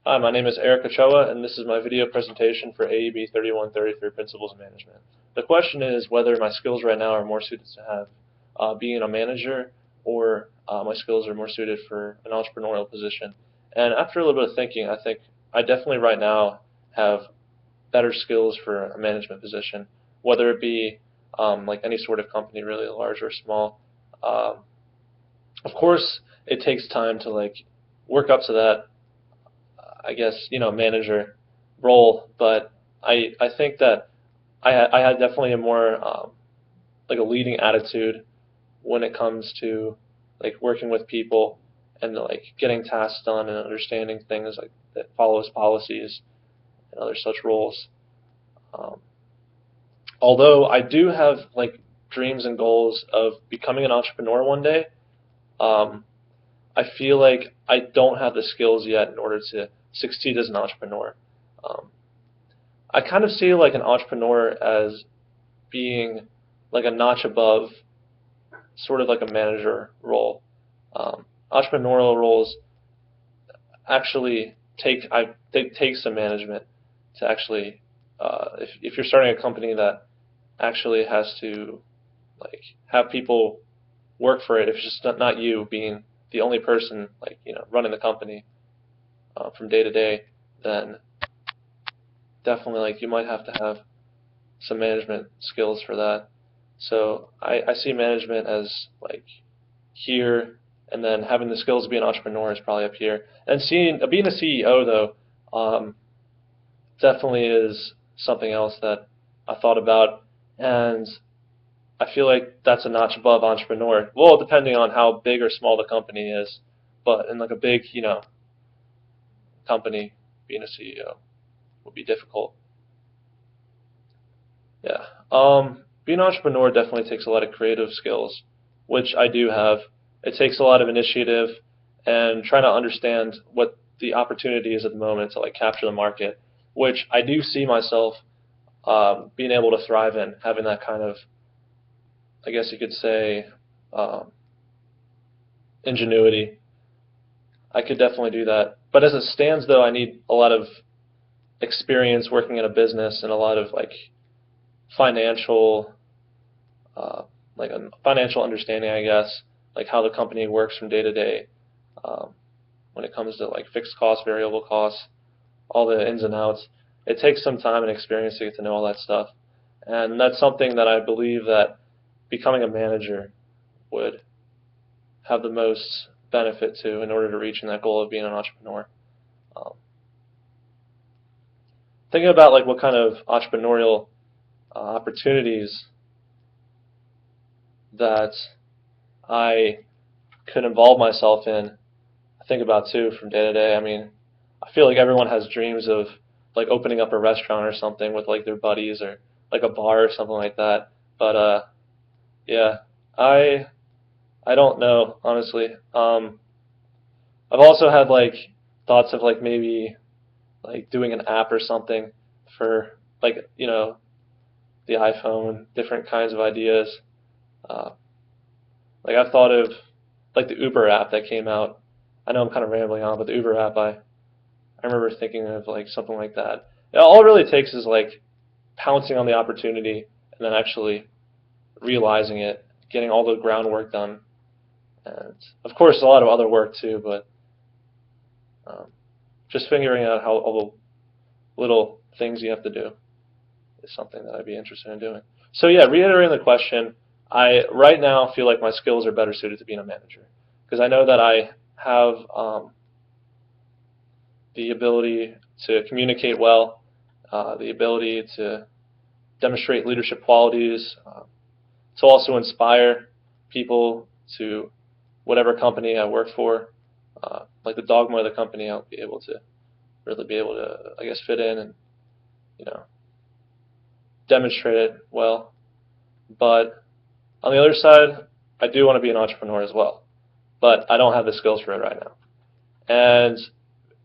Hi, my name is Eric Ochoa, and this is my video presentation for AEB 3133 Principles of Management. The question is whether my skills right now are more suited to have being a manager, or my skills are more suited for an entrepreneurial position. And after a little bit of thinking, I think I definitely right now have better skills for a management position, whether it be like any sort of company, really large or small. Um, of course, it takes time to like work up to that, I guess, manager role, but I think that I had definitely a more like a leading attitude when it comes to like working with people and like getting tasks done and understanding things like that follows policies and other such roles. Um, Although I do have like dreams and goals of becoming an entrepreneur one day, um, I feel like I don't have the skills yet in order to succeed as an entrepreneur. Um, I kind of see like an entrepreneur as being like a notch above, sort of like a manager role. Entrepreneurial roles actually take some management to actually, if you're starting a company that actually has to like have people work for it, if it's just not you being the only person like running the company from day to day, then definitely like you might have to have some management skills for that. So I see management as like here, and then having the skills to be an entrepreneur is probably up here. And being a CEO though, definitely is something else that I thought about, and I feel like that's a notch above entrepreneur. Well, depending on how big or small the company is, but in like a big, company, being a CEO would be difficult. Yeah. Being an entrepreneur definitely takes a lot of creative skills, which I do have. It takes a lot of initiative and trying to understand what the opportunity is at the moment to like capture the market, which I do see myself being able to thrive in, having that kind of, I guess you could say, um, ingenuity. I could definitely do that. But as it stands, though, I need a lot of experience working in a business and a lot of like financial uh, like a financial understanding, I guess, like how the company works from day to day, um, when it comes to like fixed costs, variable costs, all the ins and outs. It takes some time and experience to get to know all that stuff, and that's something that I believe that becoming a manager would have the most benefit to in order to reach that goal of being an entrepreneur. Um, Thinking about like what kind of entrepreneurial opportunities that I could involve myself in, I think about too from day to day. I mean, I feel like everyone has dreams of like opening up a restaurant or something with like their buddies, or like a bar or something like that. But yeah, I I don't know honestly. I've also had like thoughts of like maybe like doing an app or something for like the iPhone, different kinds of ideas. Uh, like I've thought of like the Uber app that came out. I know I'm kind of rambling on, but the Uber app, I remember thinking of like something like that. All it really takes is like pouncing on the opportunity and then actually realizing it, getting all the groundwork done, and of course a lot of other work too. But um, just figuring out how all the little things you have to do is something that I'd be interested in doing. So yeah, reiterating the question, I right now feel like my skills are better suited to being a manager because I know that I have the ability to communicate well, the ability to demonstrate leadership qualities, to also inspire people to whatever company I work for. Like the dogma of the company, I'll be able to really be able to, I guess, fit in and you know demonstrate it well. But on the other side, I do want to be an entrepreneur as well, but I don't have the skills for it right now. And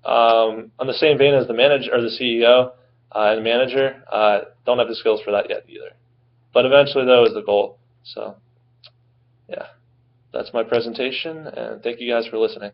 on the same vein as the manager or the CEO and the manager, don't have the skills for that yet either. But eventually, though, is the goal. So, yeah, that's my presentation, and thank you guys for listening.